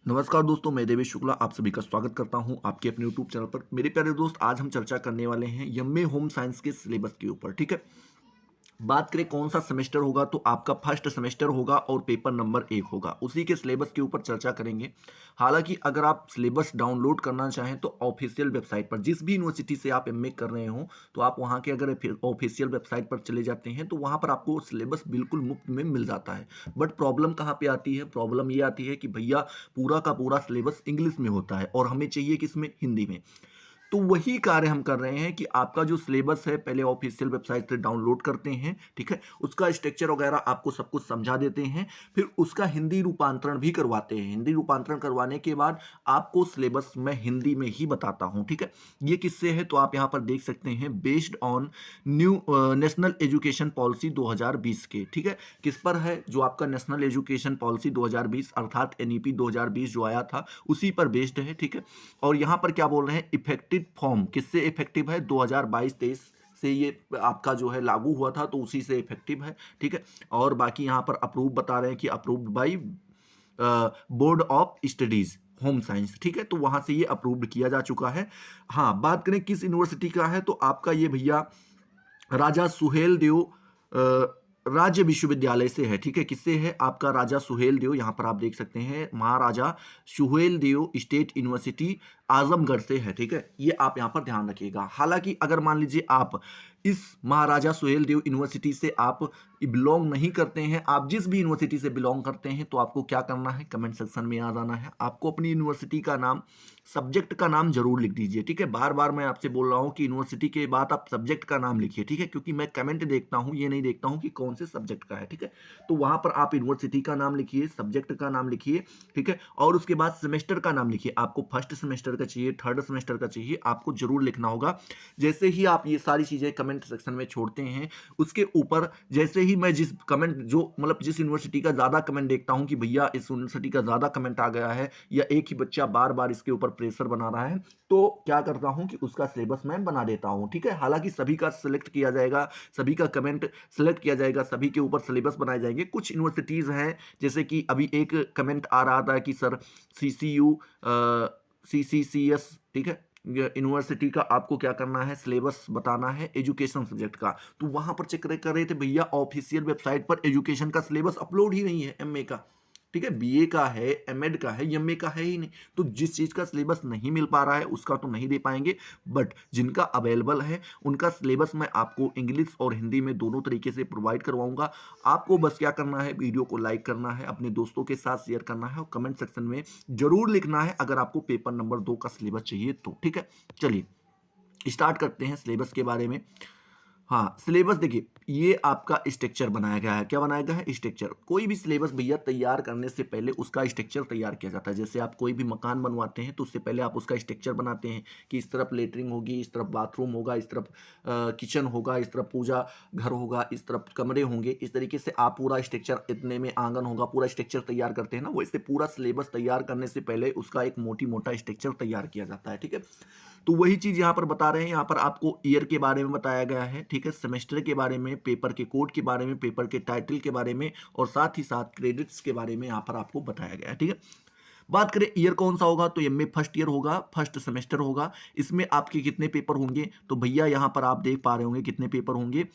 नमस्कार दोस्तों, मैं देवेश शुक्ला आप सभी का स्वागत करता हूं आपके अपने यूट्यूब चैनल पर। मेरे प्यारे दोस्त, आज हम चर्चा करने वाले हैं एमए होम साइंस के सिलेबस के ऊपर। ठीक है, बात करें कौन सा सेमेस्टर होगा तो आपका फर्स्ट सेमेस्टर होगा और पेपर नंबर 1 होगा। उसी के सिलेबस के ऊपर चर्चा करेंगे। हालांकि अगर आप सिलेबस डाउनलोड करना चाहें तो ऑफिशियल वेबसाइट पर, जिस भी यूनिवर्सिटी से आप एमए कर रहे हो, तो आप वहां के अगर ऑफिशियल वेबसाइट पर चले जाते हैं तो वहां पर आपको सिलेबस बिल्कुल मुफ्त में मिल जाता है। बट प्रॉब्लम कहाँ पे आती है? प्रॉब्लम ये आती है कि भैया पूरा का पूरा सिलेबस इंग्लिश में होता है और हमें चाहिए किसमें? हिंदी में। तो वही कार्य हम कर रहे हैं कि आपका जो सिलेबस है पहले ऑफिशियल वेबसाइट से डाउनलोड करते हैं। ठीक है, उसका स्ट्रक्चर वगैरह आपको सब कुछ समझा देते हैं, फिर उसका हिंदी रूपांतरण भी करवाते हैं। हिंदी रूपांतरण करवाने के बाद आपको सिलेबस मैं हिंदी में ही बताता हूं। ठीक है, ये किससे है तो आप यहां पर देख सकते हैं, based on new national education policy 2020 के। ठीक है, किस पर है? जो आपका नेशनल एजुकेशन पॉलिसी 2020 अर्थात एनईपी 2020 जो आया था उसी पर बेस्ड है। ठीक है, और यहां पर क्या बोल रहे हैं? इफेक्टिव फॉर्म किससे इफेक्टिव है? 2022-23 से ये आपका जो है लागू हुआ था, तो उसी से इफेक्टिव है। ठीक है, और बाकी यहां पर अप्रूव बता रहे हैं कि approved by board of studies home science. ठीक है, तो वहां से ये अप्रूव्ड किया जा चुका है। हाँ, बात करें किस यूनिवर्सिटी का है तो आपका ये भैया राजा सुहेल देव राज्य विश्वविद्यालय से है। ठीक है, किससे है? आपका राजा सुहेल देव, यहां पर आप देख सकते हैं, महाराजा सुहेल देव स्टेट यूनिवर्सिटी आजमगढ़ से है। ठीक है, ये आप यहां पर ध्यान रखिएगा। हालांकि अगर मान लीजिए आप इस महाराजा सुहेल देव यूनिवर्सिटी से आप बिलोंग नहीं करते हैं, आप जिस भी यूनिवर्सिटी से बिलोंग करते हैं, तो आपको क्या करना है? कमेंट सेक्शन में आ जाना है। आपको अपनी यूनिवर्सिटी का नाम, सब्जेक्ट का नाम जरूर लिख दीजिए। ठीक है, बार बार मैं आपसे बोल रहा हूं कि यूनिवर्सिटी के बाद आप सब्जेक्ट का नाम लिखिए। ठीक है, क्योंकि मैं कमेंट देखता हूं, ये नहीं देखता हूं कि कौन से सब्जेक्ट का है। ठीक है, तो वहां पर आप यूनिवर्सिटी का नाम लिखिए, सब्जेक्ट का नाम लिखिए। ठीक है, और उसके बाद सेमेस्टर का नाम लिखिए। आपको फर्स्ट सेमेस्टर का चाहिए, थर्ड सेमेस्टर का चाहिए, आपको जरूर लिखना होगा। जैसे ही आप ये सारी चीजें कमेंट सेक्शन में छोड़ते हैं, उसके ऊपर जैसे ही मैं जिस कमेंट, जो मतलब जिस यूनिवर्सिटी का ज्यादा कमेंट देखता हूं कि भैया इस यूनिवर्सिटी का ज्यादा कमेंट आ गया है, या एक ही बच्चा बार बार इसके ऊपर प्रेशर बना रहा है, तो क्या करता हूं कि उसका सिलेबस मैं बना देता हूं। ठीक है, हालांकि सभी का सिलेक्ट किया जाएगा, सभी का कमेंट सिलेक्ट किया जाएगा, सभी के ऊपर सिलेबस बनाए जाएंगे। कुछ यूनिवर्सिटीज हैं, जैसे कि अभी एक कमेंट आ रहा था कि सर सीसीयू सीसीसीएस, ठीक है, यूनिवर्सिटी का आपको क्या करना है? सिलेबस बताना है एजुकेशन सब्जेक्ट का। तो वहां पर चेक कर रहे थे भैया, ऑफिशियल वेबसाइट पर एजुकेशन का सिलेबस अपलोड ही नहीं है एमए का। ठीक है, बीए का है, एमएड का है, एमए का है ही नहीं। तो जिस चीज का सिलेबस नहीं मिल पा रहा है उसका तो नहीं दे पाएंगे, बट जिनका अवेलेबल है उनका सिलेबस मैं आपको इंग्लिश और हिंदी में दोनों तरीके से प्रोवाइड करवाऊंगा। आपको बस क्या करना है? वीडियो को लाइक करना है, अपने दोस्तों के साथ शेयर करना है, और कमेंट सेक्शन में जरूर लिखना है अगर आपको पेपर नंबर 2 का सिलेबस चाहिए तो। ठीक है, चलिए स्टार्ट करते हैं सिलेबस के बारे में। हाँ, सिलेबस देखिए, ये आपका स्ट्रक्चर बनाया गया है। क्या बनाया गया है? स्ट्रक्चर। कोई भी सिलेबस भैया तैयार करने से पहले उसका स्ट्रक्चर तैयार किया जाता है। जैसे आप कोई भी मकान बनवाते हैं तो उससे पहले आप उसका स्ट्रक्चर बनाते हैं कि इस तरफ लेटरिन होगी, इस तरफ बाथरूम होगा, इस तरफ किचन होगा, इस तरफ पूजा घर होगा, इस तरफ कमरे होंगे। इस तरीके से आप पूरा स्ट्रक्चर, इतने में आंगन होगा, पूरा स्ट्रक्चर तैयार करते हैं ना। वैसे पूरा सिलेबस तैयार करने से पहले उसका एक मोटी मोटा स्ट्रक्चर तैयार किया जाता है। ठीक है, तो वही चीज यहां पर बता रहे हैं। यहां पर आपको ईयर के बारे में बताया गया है, ठीक है, सेमेस्टर के बारे में, पेपर के कोड के बारे में, पेपर के टाइटल के बारे में, और साथ ही साथ क्रेडिट्स के बारे में यहां पर आपको बताया गया है। ठीक है, बात करें ईयर कौन सा होगा तो एमए फर्स्ट ईयर होगा, फर्स्ट सेमेस्टर होगा। इसमें आपके कितने पेपर होंगे तो भैया यहां पर आप देख पा रहे होंगे कितने पेपर होंगे,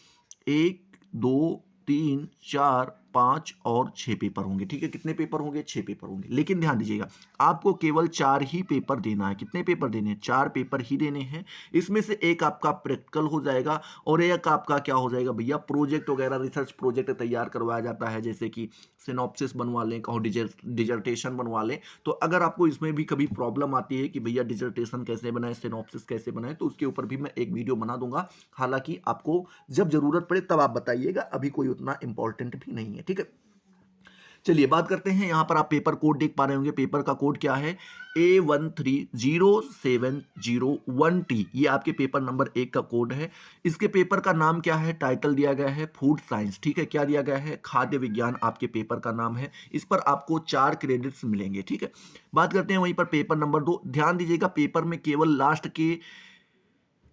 1 2 3 4 5 और 6 पेपर होंगे। ठीक है, कितने पेपर होंगे? 6 पेपर होंगे। लेकिन ध्यान दीजिएगा, आपको केवल 4 ही पेपर देना है। कितने पेपर देने हैं? 4 पेपर ही देने हैं। इसमें से एक आपका प्रैक्टिकल हो जाएगा और एक आपका क्या हो जाएगा भैया? प्रोजेक्ट वगैरह, रिसर्च प्रोजेक्ट तैयार करवाया जाता है, जैसे कि सिनॉप्सिस बनवा लें, कहो डिजर्टेशन बनवा लें। तो अगर आपको इसमें भी कभी प्रॉब्लम आती है कि भैया डिजर्टेशन कैसे बनाए, सिनॉप्सिस कैसे बनाए, तो उसके ऊपर भी मैं एक वीडियो बना दूंगा। हालांकि आपको जब जरूरत पड़े तब आप बताइएगा, अभी कोई उतना इंपॉर्टेंट भी नहीं है। ठीक है, चलिए बात करते हैं। यहां पर आप पेपर कोड देख पा रहे होंगे। पेपर का कोड क्या है? A130701T। ये आपके पेपर नंबर 1 का कोड है। इसके पेपर का नाम क्या है? टाइटल दिया गया है फूड साइंस। ठीक है, क्या दिया गया है? खाद्य विज्ञान आपके पेपर का नाम है। इस पर आपको 4 क्रेडिट्स मिलेंगे। ठीक है, बात करते हैं वहीं पर पेपर नंबर 2। ध्यान दीजिएगा, पेपर में केवल लास्ट के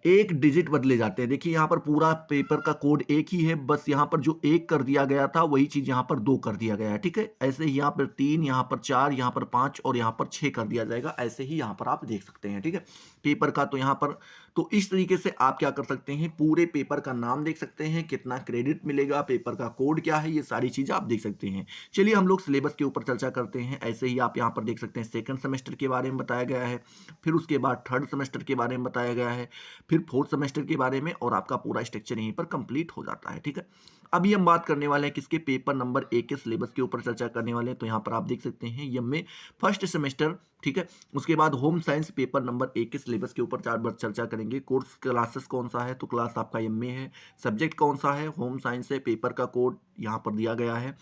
एक डिजिट बदले जाते हैं। देखिए यहाँ पर पूरा पेपर का कोड एक ही है, बस यहाँ पर जो एक कर दिया गया था वही चीज यहाँ पर दो कर दिया गया है। ठीक है, ऐसे ही यहाँ पर 3, यहाँ पर 4, यहाँ पर 5 और यहाँ पर 6 कर दिया जाएगा। ऐसे ही यहाँ पर आप देख सकते हैं। ठीक है, पेपर का तो यहाँ पर तो इस तरीके से आप क्या कर सकते हैं, पूरे पेपर का नाम देख सकते हैं, कितना क्रेडिट मिलेगा, पेपर का कोड क्या है, ये सारी चीजें आप देख सकते हैं। चलिए हम लोग सिलेबस के ऊपर चर्चा करते हैं। ऐसे ही आप यहाँ पर देख सकते हैं सेकंड सेमेस्टर के बारे में बताया गया है, फिर उसके बाद थर्ड सेमेस्टर के बारे में बताया गया है, फिर फोर्थ सेमेस्टर के बारे में, और आपका पूरा स्ट्रक्चर यहीं पर कंप्लीट हो जाता है। ठीक है, अभी हम बात करने वाले हैं किसके, पेपर नंबर 1 के सिलेबस के ऊपर चर्चा करने वाले हैं। तो यहाँ पर आप देख सकते हैं एमए फर्स्ट सेमेस्टर। ठीक है, उसके बाद होम साइंस पेपर नंबर 1 के सिलेबस के ऊपर चर्चा करेंगे। कोर्स क्लासेस कौन सा है, तो क्लास आपका एमए है। सब्जेक्ट कौन सा है, होम साइंस है। पेपर का कोड यहाँ पर दिया गया है।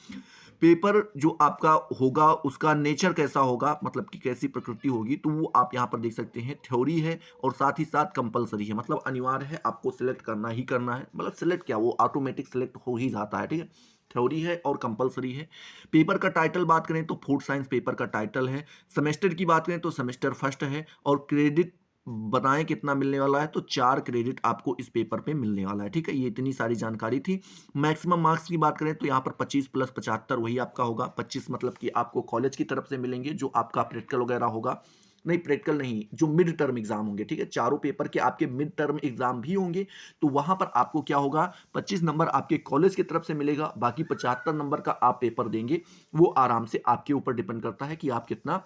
पेपर जो आपका होगा उसका नेचर कैसा होगा, मतलब कि कैसी प्रकृति होगी, तो वो आप यहाँ पर देख सकते हैं। थ्योरी है और साथ ही साथ कंपलसरी है, मतलब अनिवार्य है, आपको सिलेक्ट करना ही करना है। मतलब सिलेक्ट क्या, वो ऑटोमेटिक सिलेक्ट हो ही जाता है। ठीक है, थ्योरी है और कंपलसरी है। पेपर का टाइटल बात करें तो फूड साइंस पेपर का टाइटल है। सेमेस्टर की बात करें तो सेमेस्टर फर्स्ट है। और क्रेडिट बताएं कितना मिलने वाला है, तो 4 क्रेडिट आपको इस पेपर पे मिलने वाला है। ठीक है, ये इतनी सारी जानकारी थी। मैक्सिमम मार्क्स की बात करें तो यहाँ पर 25 + 75 वही आपका होगा। 25 मतलब कि आपको कॉलेज की तरफ से मिलेंगे, जो आपका प्रैक्टिकल वगैरह होगा, नहीं प्रैक्टिकल नहीं, जो मिड टर्म एग्जाम होंगे। ठीक है, चारों पेपर के आपके मिड टर्म एग्जाम भी होंगे, तो वहां पर आपको क्या होगा, 25 नंबर आपके कॉलेज की तरफ से मिलेगा। बाकी 75 नंबर का आप पेपर देंगे, वो आराम से आपके ऊपर डिपेंड करता है कि आप कितना।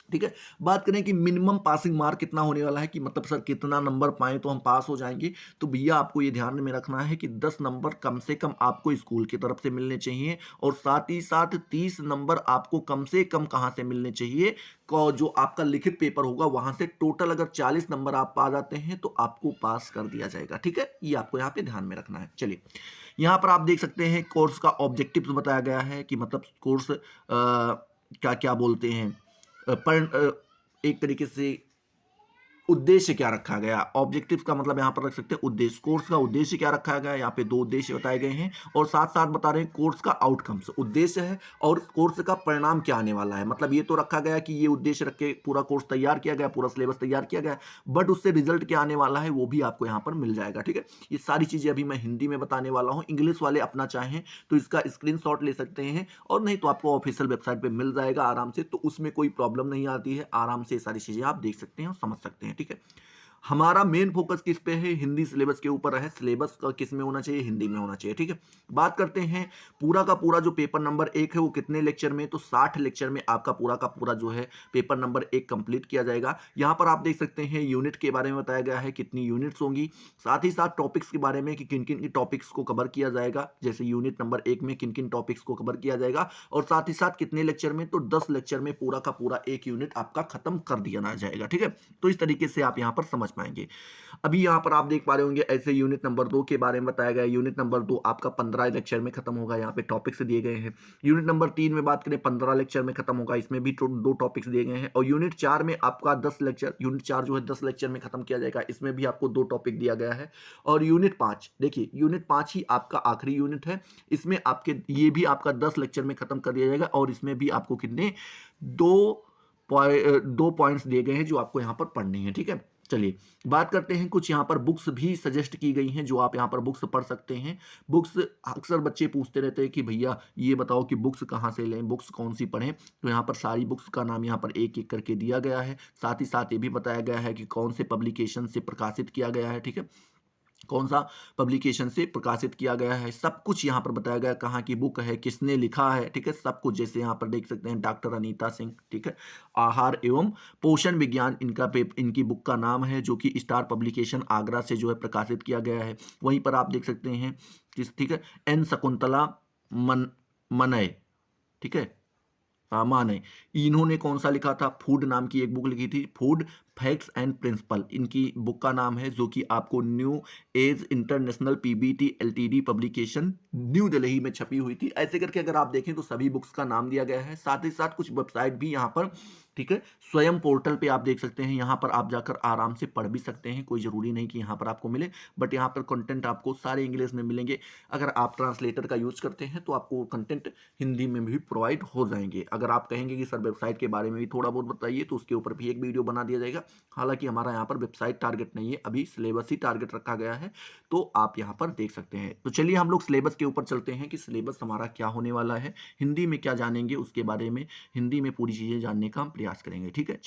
ठीक है, बात करें कि मिनिमम पासिंग मार्क कितना होने वाला है, कि मतलब सर कितना नंबर पाए तो हम पास हो जाएंगे, तो भैया आपको ये ध्यान में रखना है कि 10 नंबर कम से कम आपको स्कूल की तरफ से मिलने चाहिए, और साथ ही साथ 30 नंबर आपको कम से कम कहां से मिलने चाहिए, जो आपका लिखित पेपर होगा वहां से। टोटल अगर 40 नंबर आप पा जाते हैं तो आपको पास कर दिया जाएगा। ठीक है, ये आपको यहाँ पे ध्यान में रखना है। चलिए यहाँ पर आप देख सकते हैं कोर्स का ऑब्जेक्टिव बताया गया है, कि मतलब कोर्स क्या क्या बोलते हैं, एक तरीके से उद्देश्य क्या रखा गया। ऑब्जेक्टिव का मतलब यहां पर रख सकते हैं उद्देश्य। कोर्स का उद्देश्य क्या रखा गया है, यहाँ पे 2 उद्देश्य बताए गए हैं, और साथ साथ बता रहे हैं कोर्स का आउटकम्स। उद्देश्य है और कोर्स का परिणाम क्या आने वाला है। मतलब ये तो रखा गया कि ये उद्देश्य रख के पूरा कोर्स तैयार किया गया, पूरा सिलेबस तैयार किया गया, बट उससे रिजल्ट क्या आने वाला है वो भी आपको यहाँ पर मिल जाएगा। ठीक है, ये सारी चीजें अभी मैं हिंदी में बताने वाला हूँ। इंग्लिश वाले अपना चाहें तो इसका स्क्रीनशॉट ले सकते हैं, और नहीं तो आपको ऑफिशियल वेबसाइट पे मिल जाएगा आराम से, तो उसमें कोई प्रॉब्लम नहीं आती है। आराम से सारी चीजें आप देख सकते हैं और समझ सकते हैं। ठीक है, हमारा मेन फोकस किस पे है, हिंदी सिलेबस के ऊपर है। सिलेबस का किस में होना चाहिए, हिंदी में होना चाहिए। ठीक है, बात करते हैं पूरा का पूरा जो पेपर नंबर 1 है वो कितने लेक्चर में, तो 60 लेक्चर में आपका पूरा का पूरा जो है पेपर नंबर 1 कंप्लीट किया जाएगा। यहाँ पर आप देख सकते हैं यूनिट के बारे में बताया गया है, कितनी यूनिट्स होंगी, साथ ही साथ टॉपिक्स के बारे में कि किन किन टॉपिक्स को कवर किया जाएगा, जैसे यूनिट नंबर 1 में किन किन टॉपिक्स को कवर किया जाएगा, और साथ ही साथ कितने लेक्चर में, तो 10 लेक्चर में पूरा का पूरा एक यूनिट आपका खत्म कर दिया जाएगा। ठीक है, तो इस तरीके से आप यहाँ पर समझ पाएंगे। अभी यहां पर आप देख पा रहे होंगे ऐसे यूनिट नंबर 2 के बारे में बताया गया है। यूनिट नंबर 2 आपका 15 लेक्चर में खत्म होगा, यहाँ पे टॉपिक्स दिए गए हैं। यूनिट नंबर 3 में बात करें 15 लेक्चर में खत्म होगा, इसमें भी 2 टॉपिक्स दिए गए हैं। और यूनिट 4 में आपका 10 लेक्चर, यूनिट 4 जो है 10 लेक्चर में खत्म किया जाएगा, इसमें भी आपको 2 टॉपिक दिया गया है। और यूनिट 5 देखिए, यूनिट 5 ही आपका आखिरी यूनिट है, इसमें आपके ये भी आपका 10 लेक्चर में खत्म कर दिया जाएगा, और इसमें भी आपको कितने 2 पॉइंट्स दिए गए हैं जो आपको यहाँ पर पढ़ने हैं। ठीक है, चलिए बात करते हैं, कुछ यहाँ पर बुक्स भी सजेस्ट की गई हैं जो आप यहाँ पर बुक्स पढ़ सकते हैं। बुक्स अक्सर बच्चे पूछते रहते हैं कि भैया ये बताओ कि बुक्स कहाँ से लें, बुक्स कौन सी पढ़ें, तो यहाँ पर सारी बुक्स का नाम यहाँ पर एक एक करके दिया गया है। साथ ही साथ ये भी बताया गया है कि कौन से पब्लिकेशन से प्रकाशित किया गया है। ठीक है, कौन सा पब्लिकेशन से प्रकाशित किया गया है, सब कुछ यहाँ पर बताया गया, कहाँ की बुक है, किसने लिखा है। ठीक है, सब कुछ, जैसे यहाँ पर देख सकते हैं डॉक्टर अनीता सिंह। ठीक है, आहार एवं पोषण विज्ञान इनकी बुक का नाम है, जो कि स्टार पब्लिकेशन आगरा से जो है प्रकाशित किया गया है। वहीं पर आप देख सकते हैं ठीक है, एन शकुंतला मनय। ठीक है, मान है, इन्होंने कौन सा लिखा था, फूड नाम की एक बुक लिखी थी, फूड फैक्ट्स एंड प्रिंसिपल इनकी बुक का नाम है, जो कि आपको new age international PBT LTD publication new Delhi में छपी हुई थी। ऐसे करके अगर आप देखें तो सभी बुक्स का नाम दिया गया है, साथ ही साथ कुछ वेबसाइट भी यहाँ पर ठीक है। स्वयं पोर्टल पे आप देख सकते हैं, यहाँ पर आप जाकर आराम से पढ़ भी सकते हैं, कोई ज़रूरी नहीं कि यहाँ पर आपको मिले, बट यहाँ पर कंटेंट आपको सारे इंग्लिश में मिलेंगे। अगर आप ट्रांसलेटर का यूज़ करते हैं तो आपको कंटेंट हिंदी में भी प्रोवाइड हो जाएंगे। अगर आप कहेंगे कि सर वेबसाइट के बारे में भी थोड़ा बहुत बताइए, तो उसके ऊपर भी एक वीडियो बना दिया जाएगा। हालांकि हमारा यहाँ पर वेबसाइट टारगेट नहीं है, अभी सिलेबस ही टारगेट रखा गया है, तो आप यहाँ पर देख सकते हैं। तो चलिए हम लोग सिलेबस के ऊपर चलते हैं कि सिलेबस हमारा क्या होने वाला है, हिंदी में क्या जानेंगे उसके बारे में, हिंदी में पूरी चीज़ें जानने का हम प्रयास करेंगे। ठीक है,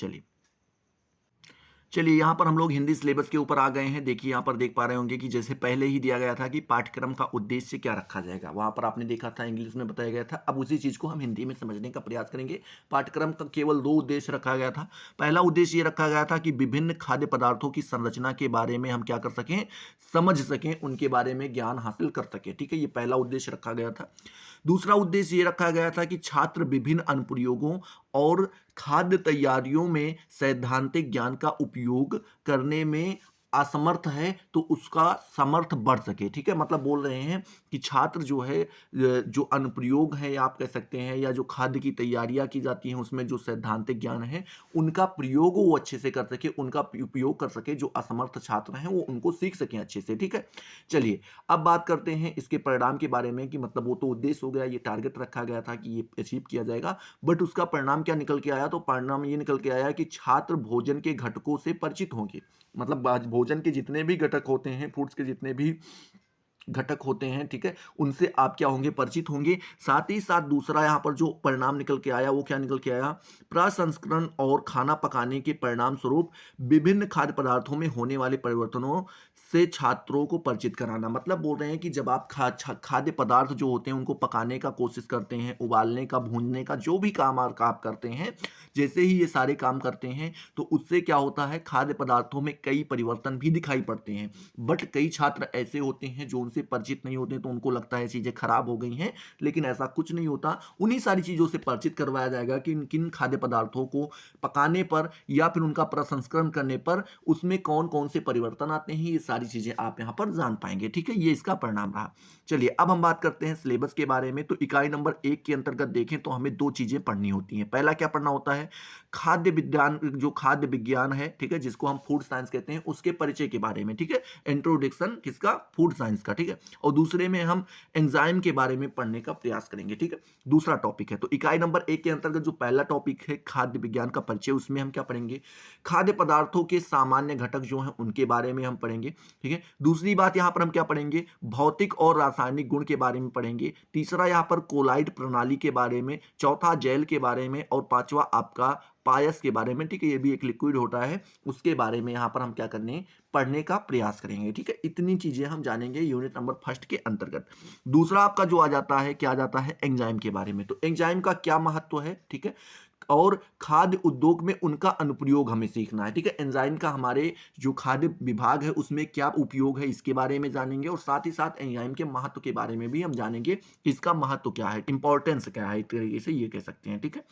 चलिए यहाँ पर हम लोग हिंदी सिलेबस के ऊपर आ गए हैं। देखिए यहाँ पर देख पा रहे होंगे कि जैसे पहले ही दिया गया था कि पाठ्यक्रम का उद्देश्य क्या रखा जाएगा, वहाँ पर आपने देखा था इंग्लिश में बताया गया था। अब उसी चीज़ को हम हिंदी में समझने का प्रयास करेंगे। पाठ्यक्रम का केवल 2 उद्देश्य रखा गया था। पहला उद्देश्य ये रखा गया था कि विभिन्न खाद्य पदार्थों की संरचना के बारे में हम क्या कर सकें, समझ सकें, उनके बारे में ज्ञान हासिल कर सकें। ठीक है, ये पहला उद्देश्य रखा गया था। दूसरा उद्देश्य ये रखा गया था कि छात्र विभिन्न अनुप्रयोगों और खाद्य तैयारियों में सैद्धांतिक ज्ञान का उपयोग करने में असमर्थ है तो उसका समर्थ बढ़ सके। ठीक है, मतलब बोल रहे हैं कि छात्र जो है जो अनुप्रयोग है आप कह सकते हैं, या जो खाद्य की तैयारियां की जाती हैं उसमें जो सैद्धांतिक ज्ञान है उनका प्रयोग वो अच्छे से कर सके, उनका उपयोग कर सके, जो असमर्थ छात्र हैं वो उनको सीख सकें अच्छे से। ठीक है, चलिए अब बात करते हैं इसके परिणाम के बारे में कि मतलब वो तो उद्देश्य हो गया, ये टारगेट रखा गया था कि ये अचीव किया जाएगा, बट उसका परिणाम क्या निकल के आया, तो परिणाम ये निकल के आया कि छात्र भोजन के घटकों से परिचित होंगे। मतलब भोजन के जितने भी घटक होते हैं, फूड्स के जितने भी घटक होते हैं, ठीक है, उनसे आप क्या होंगे, परिचित होंगे। साथ ही साथ दूसरा यहाँ पर जो परिणाम निकल के आया वो क्या निकल के आया, प्रसंस्करण और खाना पकाने के परिणाम स्वरूप विभिन्न खाद्य पदार्थों में होने वाले परिवर्तनों से छात्रों को परिचित कराना। मतलब बोल रहे हैं कि जब आप खाद्य पदार्थ जो होते हैं उनको पकाने का कोशिश करते हैं, उबालने का, भूनने का, जो भी काम आप करते हैं, जैसे ही ये सारे काम करते हैं तो उससे क्या होता है, खाद्य पदार्थों में कई परिवर्तन भी दिखाई पड़ते हैं। बट कई छात्र ऐसे होते हैं जो उनसे परिचित नहीं होते, तो उनको लगता है चीज़ें खराब हो गई हैं, लेकिन ऐसा कुछ नहीं होता। उन्हीं सारी चीज़ों से परिचित करवाया जाएगा कि किन खाद्य पदार्थों को पकाने पर या फिर उनका प्रसंस्करण करने पर उसमें कौन कौन से परिवर्तन आते हैं, ये सारी चीज़ें आप यहाँ पर जान पाएंगे। ठीक है, ये इसका परिणाम रहा। चलिए अब हम बात करते हैं सिलेबस के बारे में। तो इकाई नंबर 1 के अंतर्गत देखें तो हमें 2 चीज़ें पढ़नी होती हैं। पहला क्या पढ़ना होता है, खाद्य विज्ञान, जो खाद्य विज्ञान है, ठीक है, जिसको हम फूड साइंस कहते हैं, उसके परिचय के बारे में। ठीक है, इंट्रोडक्शन किसका, फूड साइंस का। ठीक है, और दूसरे में हम एंजाइम के बारे में पढ़ने का प्रयास करेंगे। ठीक है, दूसरा टॉपिक है। तो इकाई नंबर 1 के अंतर्गत जो पहला टॉपिक है खाद्य विज्ञान का परिचय, उसमें हम क्या पढ़ेंगे, खाद्य पदार्थों के सामान्य घटक जो हैं उनके बारे में हम पढ़ेंगे। ठीक है, दूसरी बात यहाँ पर हम क्या पढ़ेंगे, भौतिक और रासायनिक गुण के बारे में पढ़ेंगे। तीसरा यहाँ पर कोलाइड प्रणाली के बारे में, चौथा जेल के बारे में, और पांचवा आपका पायस के बारे में। ठीक है, ये भी एक लिक्विड होता है, उसके बारे में यहाँ पर हम क्या करने, पढ़ने का प्रयास करेंगे। ठीक है, इतनी चीजें हम जानेंगे यूनिट नंबर 1 के अंतर्गत। दूसरा आपका जो आ जाता है, क्या आ जाता है, एंजाइम के बारे में। तो एंजाइम का क्या महत्व है, ठीक है, और खाद्य उद्योग में उनका अनुप्रयोग हमें सीखना है। ठीक है, एंजाइम का हमारे जो खाद्य विभाग है उसमें क्या उपयोग है, इसके बारे में जानेंगे, और साथ ही साथ एंजाइम के महत्व के बारे में भी हम जानेंगे, इसका महत्व क्या है, इंपॉर्टेंस क्या है, एक तरीके से ये कह सकते हैं। ठीक है,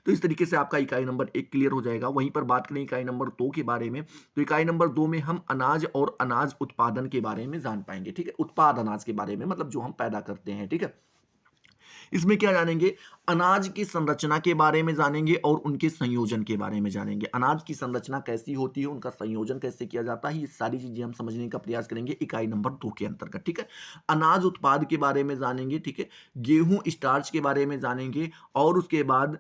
तो इस तरीके से आपका इकाई नंबर 1 क्लियर हो जाएगा। वहीं पर बात करें इकाई नंबर 2 के बारे में, तो इकाई नंबर 2 में हम अनाज और अनाज उत्पादन के बारे में जान पाएंगे। ठीक है, उत्पाद अनाज के बारे में, मतलब जो हम पैदा करते हैं। ठीक है, इसमें क्या जानेंगे, अनाज की संरचना के बारे में जानेंगे और उनके संयोजन के बारे में जानेंगे। अनाज की संरचना कैसी होती है, उनका संयोजन कैसे किया जाता है, ये सारी चीजें हम समझने का प्रयास करेंगे इकाई नंबर 2 के अंतर्गत। ठीक है, अनाज उत्पाद के बारे में जानेंगे। ठीक है, गेहूं स्टार्च के बारे में जानेंगे, और उसके बाद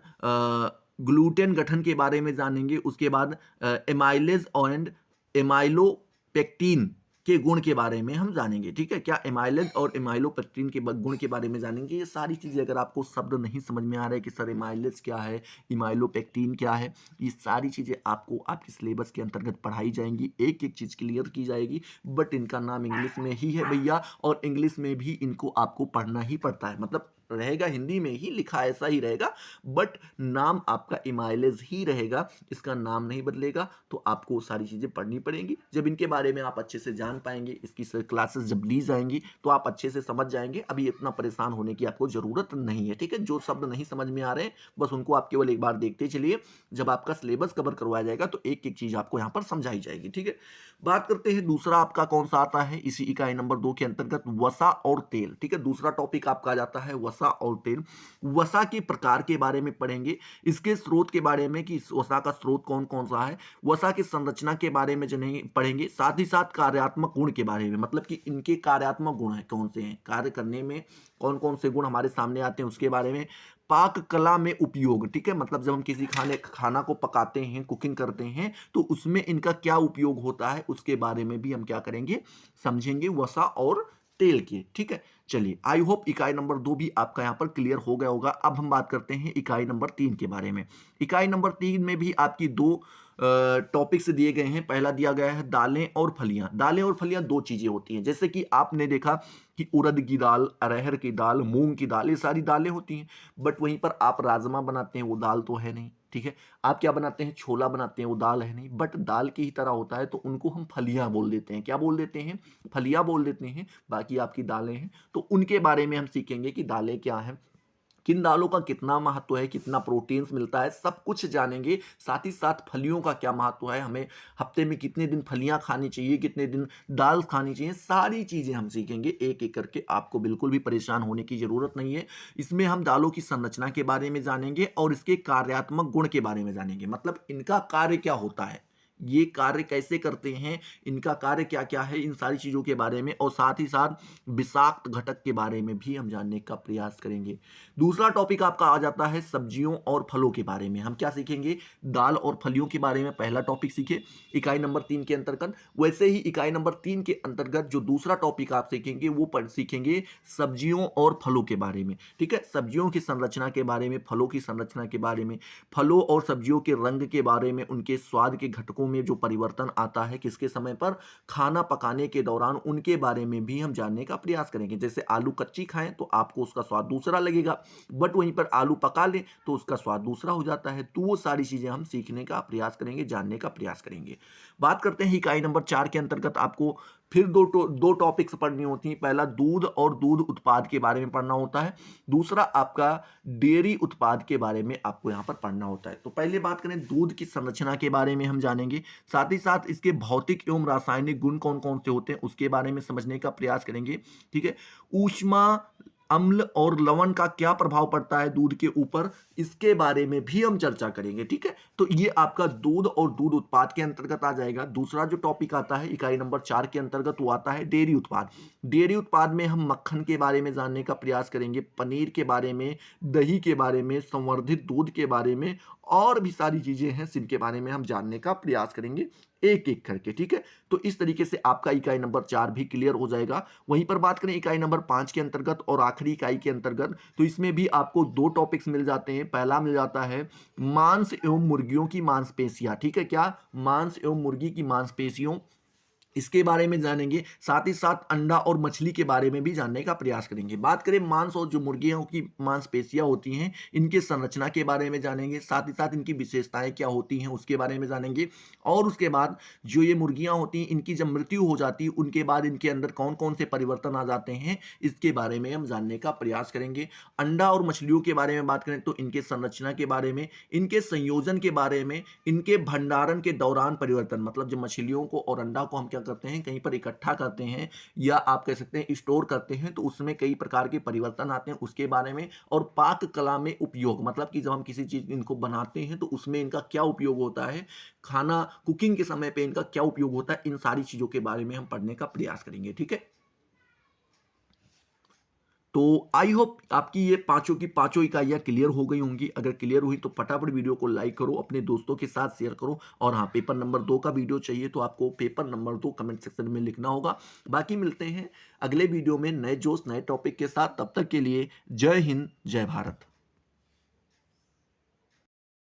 ग्लूटेन गठन के बारे में जानेंगे। उसके बाद एमाइलेज एंड एमाइलोपेक्टिन के गुण के बारे में हम जानेंगे। ठीक है, क्या एमाइलेज और एमाइलोपेक्टिन के गुण के बारे में जानेंगे। ये सारी चीजें अगर आपको शब्द नहीं समझ में आ रहे कि सर एमाइलेज क्या है, एमाइलोपेक्टिन क्या है, ये सारी चीजें आपको आपके सिलेबस के अंतर्गत पढ़ाई जाएंगी, एक एक चीज क्लियर की जाएगी। बट इनका नाम इंग्लिश में ही है भैया, और इंग्लिश में भी इनको आपको पढ़ना ही पड़ता है। मतलब रहेगा हिंदी में ही, लिखा ऐसा ही रहेगा, बट नाम आपका इमाइलेज ही रहेगा, इसका नाम नहीं बदलेगा। तो आपको सारी चीजें पढ़नी पड़ेंगी। जब इनके बारे में आप अच्छे से जान पाएंगे, इसकी क्लासेस जब ली जाएंगी तो आप अच्छे से समझ जाएंगे। अभी इतना परेशान होने की आपको जरूरत नहीं है। ठीक है, जो शब्द नहीं समझ में आ रहे हैं बस उनको आप केवल एक बार देखते चलिए। जब आपका सिलेबस कवर करवाया जाएगा तो एक एक चीज आपको यहाँ पर समझाई जाएगी। ठीक है, बात करते हैं दूसरा आपका कौन सा आता है इसी इकाई नंबर 2 के अंतर्गत, वसा और तेल। ठीक है, दूसरा टॉपिक आपका आ जाता है वसा वसा और तेल। वसा के प्रकार के बारे में पढ़ेंगे, इसके स्रोत के बारे में कि इस वसा का स्रोत कौन कौन सा है, वसा की संरचना के बारे में पढ़ेंगे, साथ ही साथ कार्यात्मक गुण के बारे में, मतलब कि इनके कार्यात्मक गुण है कौन से हैं, कार्य करने में कौन कौन से गुण हमारे सामने आते हैं उसके बारे में। पाक कला में उपयोग, ठीक है, मतलब जब हम किसी खाना को पकाते हैं, कुकिंग करते हैं, तो उसमें इनका क्या उपयोग होता है उसके बारे में भी हम क्या करेंगे, समझेंगे, वसा और तेल के। ठीक है, चलिए, आई होप इकाई नंबर 2 भी आपका यहाँ पर क्लियर हो गया होगा। अब हम बात करते हैं इकाई नंबर 3 के बारे में। इकाई नंबर 3 में भी आपकी दो टॉपिक्स दिए गए हैं। पहला दिया गया है दालें और फलियां। दालें और फलियां दो चीजें होती हैं, जैसे कि आपने देखा कि उड़द की दाल, अरहर की दाल, मूंग की दाल, ये सारी दालें होती हैं। बट वहीं पर आप राजमा बनाते हैं, वो दाल तो है नहीं। ठीक है, आप क्या बनाते हैं, छोला बनाते हैं, वो दाल है नहीं, बट दाल की ही तरह होता है, तो उनको हम फलियां बोल देते हैं। क्या बोल देते हैं, फलियां बोल देते हैं। बाकी आपकी दालें हैं, तो उनके बारे में हम सीखेंगे कि दालें क्या हैं, किन दालों का कितना महत्व है, कितना प्रोटीन्स मिलता है, सब कुछ जानेंगे। साथ ही साथ फलियों का क्या महत्व है, हमें हफ्ते में कितने दिन फलियां खानी चाहिए, कितने दिन दाल खानी चाहिए, सारी चीजें हम सीखेंगे एक एक करके। आपको बिल्कुल भी परेशान होने की जरूरत नहीं है। इसमें हम दालों की संरचना के बारे में जानेंगे और इसके कार्यात्मक गुण के बारे में जानेंगे, मतलब इनका कार्य क्या होता है, ये कार्य कैसे करते हैं, इनका कार्य क्या क्या है, इन सारी चीजों के बारे में, और साथ ही साथ विषाक्त घटक के बारे में भी हम जानने का प्रयास करेंगे। दूसरा टॉपिक आपका आ जाता है सब्जियों और फलों के बारे में। हम क्या सीखेंगे, दाल और फलियों के बारे में पहला टॉपिक सीखे इकाई नंबर 3 के अंतर्गत। वैसे ही इकाई नंबर 3 के अंतर्गत जो दूसरा टॉपिक आप सीखेंगे वो सीखेंगे सब्जियों और फलों के बारे में। ठीक है, सब्जियों की संरचना के बारे में, फलों की संरचना के बारे में, फलों और सब्जियों के रंग के बारे में, उनके स्वाद के घटकों में जो परिवर्तन आता है किसके समय पर, खाना पकाने के दौरान, उनके बारे में भी हम जानने का प्रयास करेंगे। जैसे आलू कच्ची खाएं तो आपको उसका स्वाद दूसरा लगेगा, बट वहीं पर आलू पका लें तो उसका स्वाद दूसरा हो जाता है। तो वो सारी चीजें हम सीखने का प्रयास करेंगे, जानने का प्रयास करेंगे। बात करते हैं इकाई नंबर 4 के अंतर्गत आपको फिर दो टॉपिक्स पढ़नी होती हैं। पहला दूध और दूध उत्पाद के बारे में पढ़ना होता है, दूसरा आपका डेयरी उत्पाद के बारे में आपको यहां पर पढ़ना होता है। तो पहले बात करें दूध की संरचना के बारे में हम जानेंगे, साथ ही साथ इसके भौतिक एवं रासायनिक गुण कौन कौन से होते हैं उसके बारे में समझने का प्रयास करेंगे। ठीक है, ऊष्मा, अम्ल और लवण का क्या प्रभाव पड़ता है दूध के ऊपर, इसके बारे में भी हम चर्चा करेंगे। ठीक है, तो ये आपका दूध और दूध उत्पाद के अंतर्गत आ जाएगा। दूसरा जो टॉपिक आता है इकाई नंबर 4 के अंतर्गत वो आता है डेयरी उत्पाद। डेयरी उत्पाद में हम मक्खन के बारे में जानने का प्रयास करेंगे, पनीर के बारे में, दही के बारे में, संवर्धित दूध के बारे में, और भी सारी चीजें हैं जिनके बारे में हम जानने का प्रयास करेंगे एक एक करके। ठीक है, तो इस तरीके से आपका इकाई नंबर 4 भी क्लियर हो जाएगा। वहीं पर बात करें इकाई नंबर 5 के अंतर्गत और आखिरी इकाई के अंतर्गत, तो इसमें भी आपको दो टॉपिक्स मिल जाते हैं। पहला मिल जाता है मांस एवं मुर्गियों की मांसपेशियां। ठीक है, क्या, मांस एवं मुर्गी की मांसपेशियों, इसके बारे में जानेंगे। साथ ही साथ अंडा और मछली के बारे में भी जानने का प्रयास करेंगे। बात करें मांस और जो मुर्गियों की मांसपेशियां होती हैं, इनके संरचना के बारे में जानेंगे, साथ ही साथ इनकी विशेषताएं क्या होती हैं उसके बारे में जानेंगे। और उसके बाद जो ये मुर्गियां होती हैं, इनकी जब मृत्यु हो जाती है उनके बाद इनके अंदर कौन कौन से परिवर्तन आ जाते हैं, इसके बारे में हम जानने का प्रयास करेंगे। अंडा और मछलियों के बारे में बात करें तो इनके संरचना के बारे में, इनके संयोजन के बारे में, इनके भंडारण के दौरान परिवर्तन, मतलब जो मछलियों को और अंडा को हम क्या करते हैं, कहीं पर इकट्ठा करते हैं या आप कह सकते हैं स्टोर करते हैं, तो उसमें कई प्रकार के परिवर्तन आते हैं उसके बारे में। और पाक कला में उपयोग, मतलब कि जब हम किसी चीज इनको बनाते हैं तो उसमें इनका क्या उपयोग होता है, खाना कुकिंग के समय पे इनका क्या उपयोग होता है, इन सारी चीजों के बारे में हम पढ़ने का प्रयास करेंगे। ठीक है, तो आई होप आपकी ये पांचों की पांचों इकाइयां क्लियर हो गई होंगी। अगर क्लियर हुई तो फटाफट वीडियो को लाइक करो, अपने दोस्तों के साथ शेयर करो। और हाँ, पेपर नंबर 2 का वीडियो चाहिए तो आपको पेपर नंबर 2 कमेंट सेक्शन में लिखना होगा। बाकी मिलते हैं अगले वीडियो में नए जोश नए टॉपिक के साथ। तब तक के लिए जय हिंद, जय भारत।